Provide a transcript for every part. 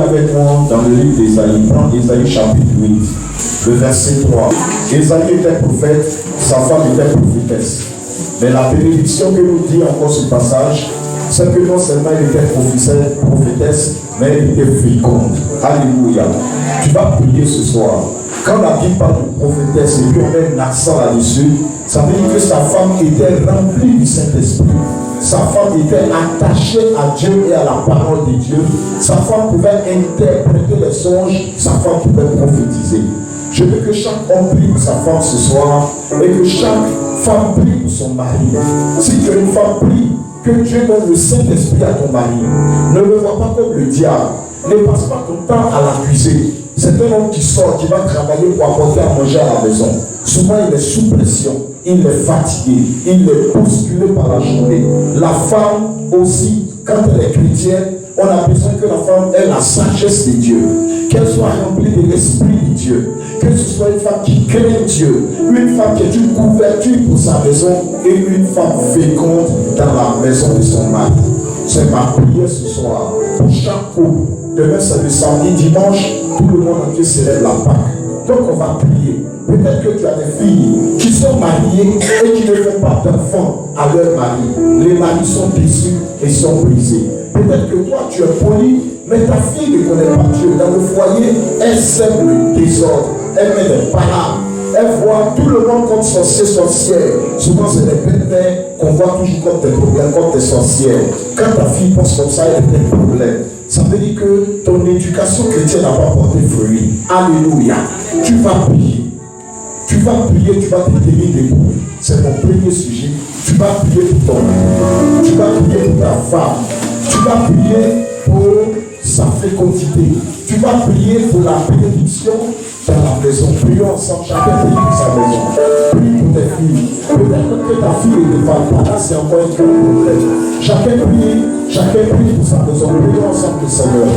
avec moi dans le livre d'Ésaïe. Prends Ésaïe chapitre 8, le verset 3. Ésaïe était prophète, sa femme était prophétesse. Mais la bénédiction que nous dit encore ce passage, c'est que non seulement elle était prophétesse, mais elle était féconde. Alléluia. Tu vas prier ce soir. Quand la Bible parle de prophétesse et puis on met un accent là-dessus, ça veut dire que sa femme était remplie du Saint-Esprit. Sa femme était attachée à Dieu et à la parole de Dieu. Sa femme pouvait interpréter les songes, sa femme pouvait prophétiser. Je veux que chaque homme prie pour sa femme ce soir et que chaque femme prie pour son mari. Si tu es une femme, prie que Dieu donne le Saint-Esprit à ton mari. Ne le vois pas comme le diable. Ne passe pas ton temps à l'accuser. C'est un homme qui sort, qui va travailler pour apporter à manger à la maison. Souvent, il est sous pression, il est fatigué, il est bousculé par la journée. La femme aussi, quand elle est chrétienne, on a besoin que la femme ait la sagesse de Dieu, qu'elle soit remplie de l'Esprit de Dieu, que ce soit une femme qui craint Dieu, une femme qui est une couverture pour sa maison et une femme féconde dans la maison de son mari. C'est ma prière ce soir pour chaque couple. Demain c'est le samedi, dimanche, tout le monde entier célèbre la Pâque. Donc on va prier. Peut-être que tu as des filles qui sont mariées et qui ne font pas d'enfants à leur mari. Les maris sont déçus et sont brisés. Peut-être que toi tu es poli, mais ta fille ne connaît pas Dieu. Dans le foyer, elle sème le désordre. Elle met des parades. Elle voit tout le monde comme sorcier, sorcière. Souvent c'est les belles-mères qu'on voit toujours comme des problèmes, comme des sorcières. Quand ta fille pense comme ça, elle a des problèmes. Ça veut dire que ton éducation chrétienne n'a pas porté fruit. Alléluia. Tu vas prier. Tu vas prier, tu vas te tenir debout. C'est mon premier sujet. Tu vas prier pour ton mari. Tu vas prier pour ta femme. Tu vas prier pour sa fécondité. Tu vas prier pour la bénédiction dans la maison. Prions ensemble, chacun prie pour sa maison. Prie pour tes filles. Peut-être que ta fille ne va pas, là c'est encore un gros problème. Chacun prie pour sa maison. Prions ensemble le Seigneur.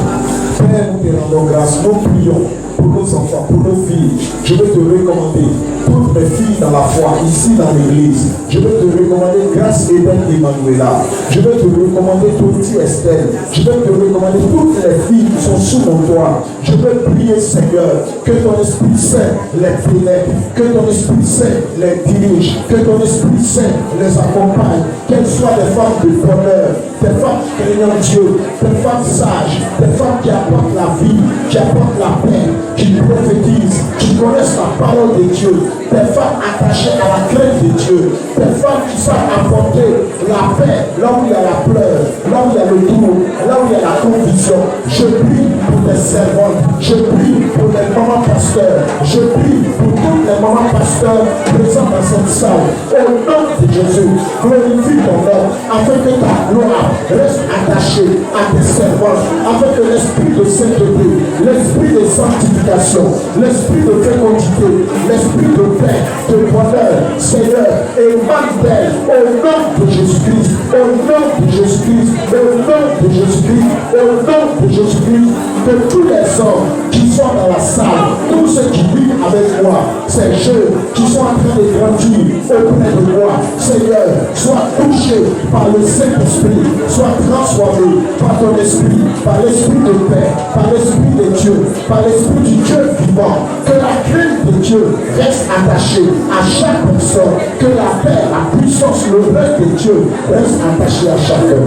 Père, nous te rendons grâce, nous prions pour nos enfants, pour nos filles. Je veux te recommander toutes mes filles dans la foi, ici dans l'église. Je veux te recommander Grâce Eden Emmanuela. Je veux te recommander Toti Estelle. Je veux te recommander toutes les filles qui sont sous mon toit. Je veux prier, Seigneur, que ton Esprit Saint les pénètre, que ton Esprit Saint les dirige, que ton Esprit Saint les accompagne, qu'elles soient des femmes de bonheur, des femmes craignant Dieu, des femmes sages, des femmes qui apportent la vie, qui apportent la paix, qui prophétisent, qui connaissent la parole de Dieu, des femmes attachées à la crainte de Dieu, des femmes qui savent apporter la paix là où il y a la pleure, là où il y a le trouble, là où il y a la confusion. Je prie pour tes servantes, je prie pour les mamans pasteurs, je prie pour toutes les mamans pasteurs présentes dans cette salle. Au nom de Jésus, glorifie ton nom, afin que ta gloire reste attachée à tes servantes, afin que l'esprit de sainteté, l'esprit de sanctification, l'esprit de fécondité, l'esprit de paix, de bonheur, Seigneur, émane d'elle, au nom de Jésus-Christ, au nom de Jésus-Christ, au nom de Jésus-Christ, au nom de Jésus-Christ, de tous les hommes qui sont dans la salle, tous ceux qui vivent avec moi, ces jeunes qui sont en train de grandir auprès de moi, Seigneur, sois touché par le Saint-Esprit, sois transformé par ton esprit, par l'esprit de paix, par l'esprit de Dieu, par l'esprit du Dieu vivant, que la crainte de Dieu reste attachée à chaque personne, que la paix, la puissance, le règne de Dieu reste attaché à chacun.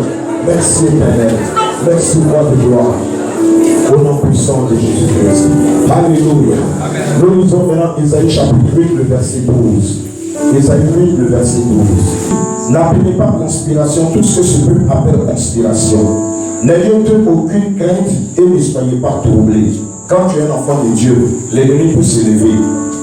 Merci Éternel, merci roi de gloire, au nom puissant de Jésus-Christ. Alléluia. Nous lisons maintenant Ésaïe chapitre 8, le verset 12. Ésaïe 8, le verset 12. N'appelez pas conspiration tout ce que ce peuple appelle conspiration. N'ayez aucune crainte et ne soyez pas troublés. Quand tu es un enfant de Dieu, l'ennemi peut s'élever.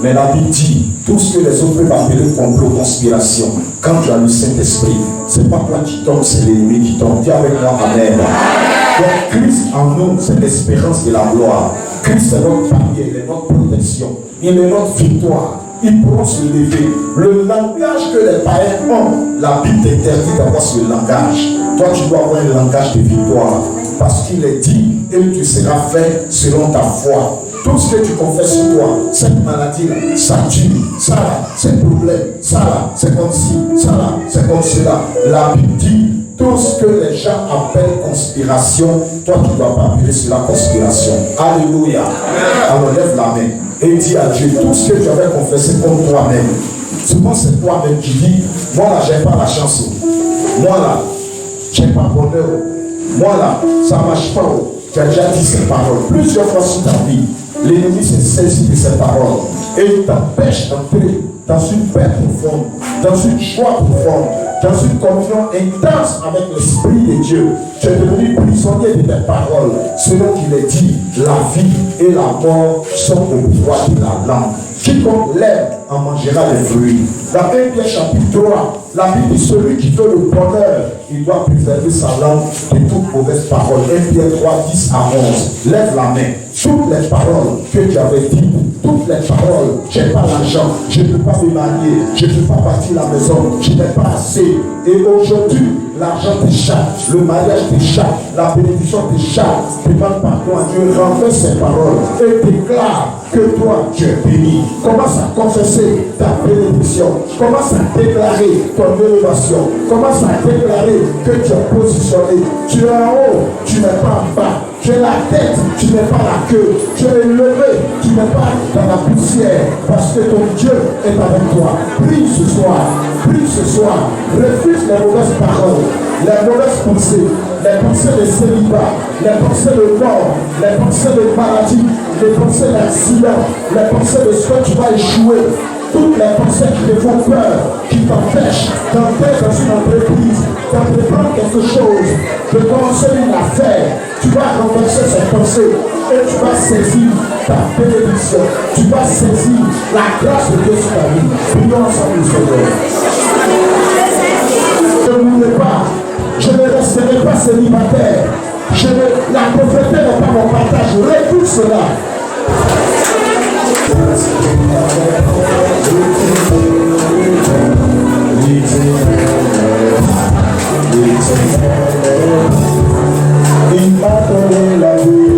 Mais la Bible dit, tout ce que les autres peuvent appeler complot, conspiration, quand tu as le Saint-Esprit, c'est pas toi qui tombes, c'est l'ennemi qui tombe. Dis avec moi, amen. Donc Christ en nous, c'est l'espérance de la gloire. Christ est notre panier, il est notre protection, il est notre victoire. Ils pourront se lever. Le langage que les païens ont, la Bible t'interdit d'avoir ce langage. Toi, tu dois avoir un langage de victoire. Parce qu'il est dit, et tu seras fait selon ta foi. Tout ce que tu confesses sur toi, cette maladie-là, ça tue, ça là, c'est problème, ça là, c'est comme ci, ça là, c'est comme cela. La Bible dit, tout Tout ce que les gens appellent conspiration, toi tu ne dois pas appeler cela conspiration. Alléluia. Alors lève la main et dis à Dieu tout ce que tu avais confessé contre toi-même. Souvent c'est toi-même qui dis, moi là j'ai pas la chance. Moi là, j'ai pas bonheur. Moi là, ça ne marche pas. Tu as déjà dit ces paroles. Plusieurs fois sur ta vie, l'ennemi s'est saisi de ces paroles. Et il t'empêche d'entrer dans une paix profonde, dans une joie profonde, dans une communion intense avec l'Esprit de Dieu. Tu es devenu prisonnier de tes paroles. Selon qu'il est dit, la vie et la mort sont au pouvoir de la langue. Quiconque l'aime en mangera les fruits. Dans 1 Pierre chapitre 3, la Bible dit celui qui veut le bonheur, il doit préserver sa langue de toute mauvaise parole. 1 Pierre 3, 10 à 11. Lève la main. Toutes les paroles que tu avais dites, toutes les paroles, j'ai pas l'argent, je ne peux pas me marier, je ne peux pas bâtir la maison, je n'ai pas assez. Et aujourd'hui, l'argent t'échappe, le mariage t'échappe, la bénédiction t'échappe. Demande pardon à Dieu, renverse ces paroles et déclare que toi, tu es béni. Commence à confesser ta bénédiction. Commence à déclarer ton élévation. Commence à déclarer que tu es positionné. Tu es en haut, tu n'es pas en bas. Tu es la tête, tu n'es pas la queue. Tu es levé, tu n'es pas dans la poussière. Parce que ton Dieu est avec toi. Prie ce soir. Prie ce soir. Refuse les mauvaises paroles, les mauvaises pensées, les pensées de célibat, les pensées de mort, les pensées de maladie, les pensées d'accident, les pensées de ce que tu vas échouer. Toutes les pensées qui te font peur, qui t'empêchent d'entrer dans une entreprise, d'entreprendre quelque chose, de commencer une affaire, tu vas renverser ces pensées et tu vas saisir ta bénédiction. Tu vas saisir la grâce de Dieu sur ta vie. Prions ensemble, Seigneur. Je ne mourrai pas, je ne resterai pas célibataire. La pauvreté n'est pas mon partage. Refuse cela. Il m'a donné la vie.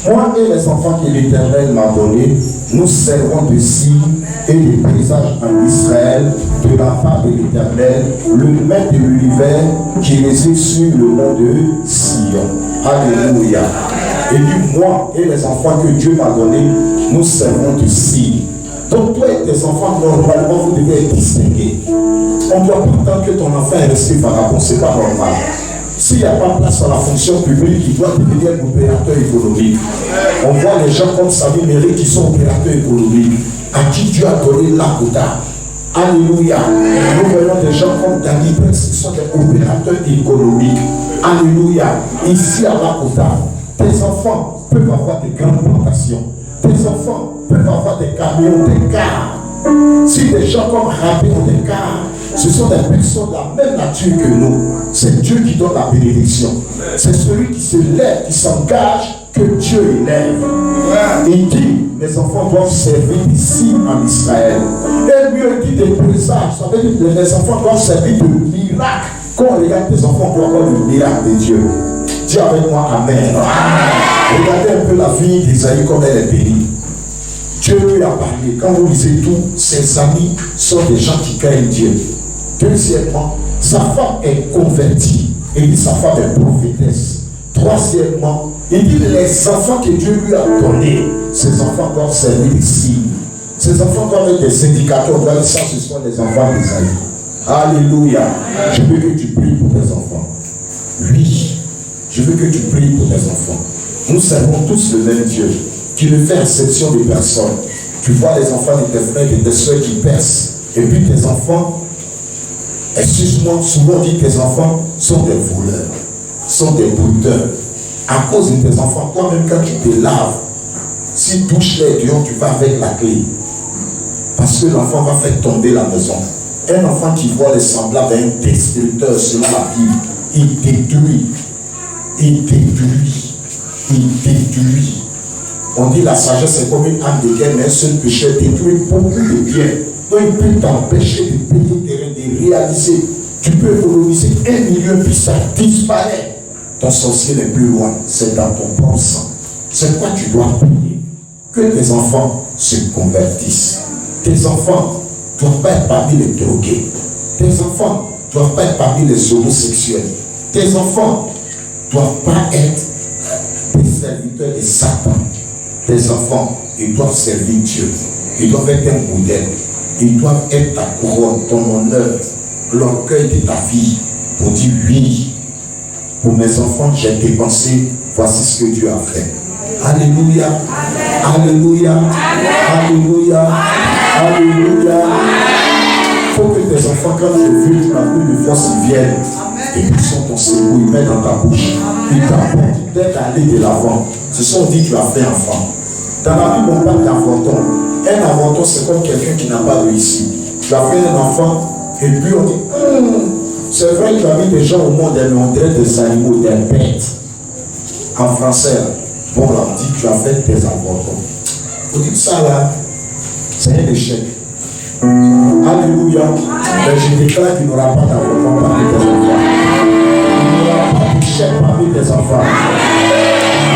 Moi et les enfants que l'Éternel m'a donnés, nous servons de signes et de présages en Israël de la part de l'Éternel, le maître de l'univers qui réside sur le mont de Sion. Alléluia. Et dit, moi et les enfants que Dieu m'a donnés, nous servons de signes. Donc toi et tes enfants, normalement, vous devez être distingués. On ne doit pas attendre que ton enfant est resté vagabond, ce n'est pas normal. S'il n'y a pas place à la fonction publique, il doit devenir un opérateur économique. On voit les gens comme Samy Méry qui sont opérateurs économiques, à qui Dieu a donné la quota. Alléluia. Nous voyons des gens comme Dani Prince qui sont des opérateurs économiques. Alléluia. Ici à la quota, tes enfants peuvent avoir des grandes plantations. Tes enfants peuvent avoir des camions, des cars. Si des gens comme Rabé ont des cars, ce sont des personnes de la même nature que nous. C'est Dieu qui donne la bénédiction. C'est celui qui se lève, qui s'engage, que Dieu élève. Il dit, les enfants doivent servir ici en Israël. Et mieux dit des présages, ça veut dire que les enfants doivent servir de miracles. Quand on regarde tes enfants, on doit avoir le miracle de Dieu. Dis avec moi, Amen. Regardez un peu la vie d'Isaïe comme elle est bénie. Dieu lui a parlé. Quand vous lisez tout, ses amis sont des gens qui craignent Dieu. Deuxièmement, sa femme est convertie. Et Il dit sa femme est prophétesse. Troisièmement, il dit les enfants que Dieu lui a donnés, ces enfants doivent servir des signes. Ces enfants doivent être des indicateurs. Dans le sens, ce sont les enfants d'Isaïe. Alléluia. Je veux que tu pries pour tes enfants. Oui, je veux que tu pries pour tes enfants. Nous servons tous le même Dieu qui ne fait exception de personne. Tu vois les enfants de tes frères et de tes soeurs qui percent. Et puis tes enfants, excuse-moi, souvent dit que tes enfants sont des voleurs, sont des brouteurs. À cause de tes enfants, toi-même quand tu te laves, si touche-les dehors, tu vas avec la clé. Parce que l'enfant va faire tomber la maison. Un enfant qui voit les semblables d'un destructeur selon la Bible, il détruit. Il détruit. Il détruit. On dit la sagesse est comme une âme de guerre, mais un seul péché détruit beaucoup de biens. Donc il peut t'empêcher de payer terrain, de réaliser. Tu peux économiser 1 million puis ça disparaît. Ton sorcier n'est plus loin, c'est dans ton propre sang. C'est quoi tu dois prier? Que tes enfants se convertissent. Tes enfants ne doivent pas être parmi les drogués. Tes enfants ne doivent pas être parmi les homosexuels. Tes enfants ne doivent pas être des serviteurs de Satan. Tes enfants, ils doivent servir Dieu. Ils doivent être un modèle. Ils doivent être ta couronne, ton honneur, l'orgueil de ta vie. Pour dire oui, pour mes enfants, j'ai dépensé, voici ce que Dieu a fait. Alléluia. Alléluia. Alléluia. Alléluia. Il faut que tes enfants, quand tu veux, tu n'as plus de force, ils viennent. Et puis ils sont ton cerveau, ils mettent dans ta bouche. Ils t'apprennent, ils t'aident à aller de l'avant. Ce sont dit tu as fait enfant. Dans la Bible, on parle d'avorton. Un avorton, c'est comme quelqu'un qui n'a pas réussi. Tu as fait un enfant, et puis on dit, c'est vrai que tu as mis des gens au monde, mais on dirait des animaux, des bêtes. En français, bon, là, on dit, tu as fait tes avortons. On dit ça là, c'est un échec. Alléluia. Mais je déclare qu'il n'y aura pas d'avorton parmi tes enfants. Il n'y aura pas d'échec parmi tes enfants.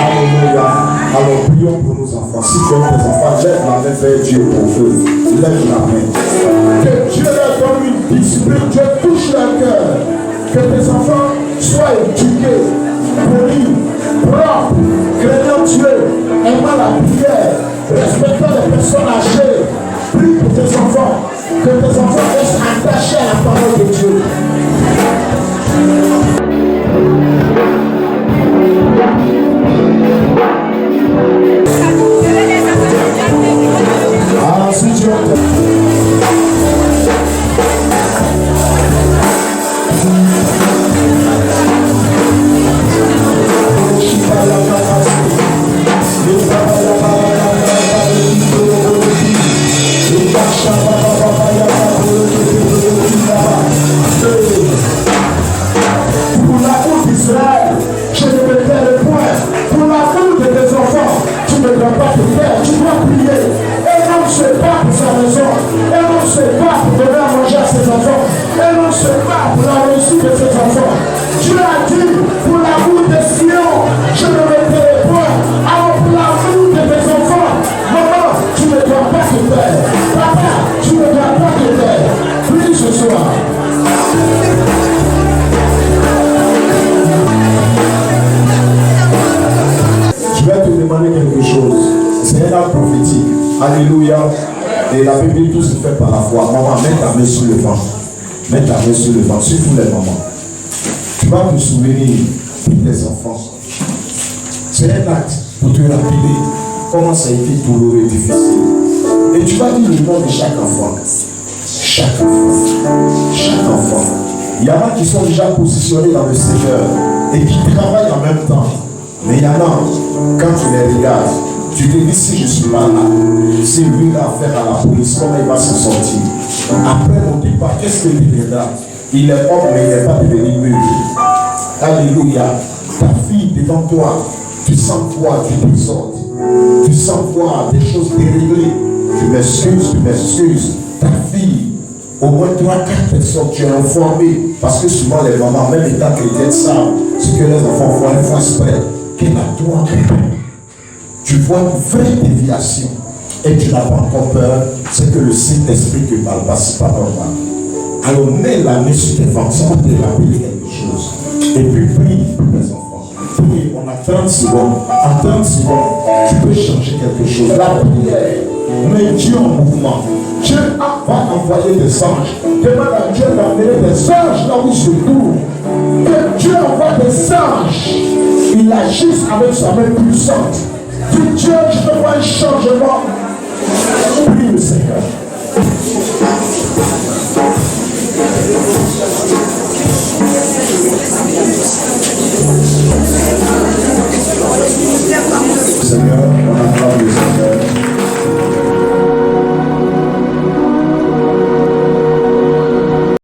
Alléluia. Alors prions pour nos enfants. Si tu aimes tes enfants, lève la main vers Dieu pour eux. Lève la main. Que Dieu leur donne une discipline. Dieu touche leur cœur. Que tes enfants soient éduqués, polis, propres, craignant Dieu, aimant la prière, respectant les personnes âgées. Prie pour tes enfants. Que tes enfants restent attachés à la parole de Dieu. Ah, si Dieu pour l'amour d'Israël, je ne me perds le point. Pour l'amour de tes enfants, tu ne dois pas te faire, tu dois prier. Un homme se bat pour sa maison, un homme se bat pour donner à manger à ses enfants, un homme se bat pour la réussite de ses enfants. Dieu a dit, pour l'amour de Sion, je ne me perds le point. Alors pour l'amour de tes enfants, maman, tu ne dois pas te faire. Papa, tu ne dois pas te faire. Prie ce soir. Je vais te demander quelque chose. C'est un acte prophétique. Alléluia. Et la Bible dit tout se fait par la foi. Maman, mets ta main sur le ventre. Mets ta main sur le ventre. Surtout les mamans. Tu vas te souvenir de tes enfants. C'est un acte pour te rappeler comment ça a été douloureux et difficile. Et tu vas dire le nom de chaque enfant. Chaque enfant. Chaque enfant. Il y en a qui sont déjà positionnés dans le Seigneur et qui travaillent en même temps. Mais il y en a, quand tu les regardes, tu te dis si je ne suis pas là, si lui a affaire à la police, comment il va se sortir? Après, on ne dit pas qu'est-ce qu'il deviendra. Il est homme, mais il n'est pas devenu mûr. Alléluia. Ta fille devant toi, tu sens quoi du désordre? Tu sens quoi des choses déréglées? Tu m'excuses. Ta fille, au moins 3-4 personnes, tu es informé. Parce que souvent les mamans, même étant chrétiennes, savent ce que les enfants font. Elles font exprès. Qu'elle a toi tu vois une vraie déviation et tu n'as pas encore peur, c'est que le Saint-Esprit te parle pas, c'est pas normal. Alors mets la main sur tes ventres, ça va te rappeler quelque chose. Et puis prie pour tes enfants. Prie, on a 30 secondes. En 30 secondes, tu peux changer quelque chose. La prière met Dieu en mouvement. Dieu va envoyer des anges. Demande à Dieu d'amener des anges là où il se trouve. Que Dieu envoie des anges. Il agisse avec sa main puissante. Dis Dieu, je te vois un changement. Prie le Seigneur.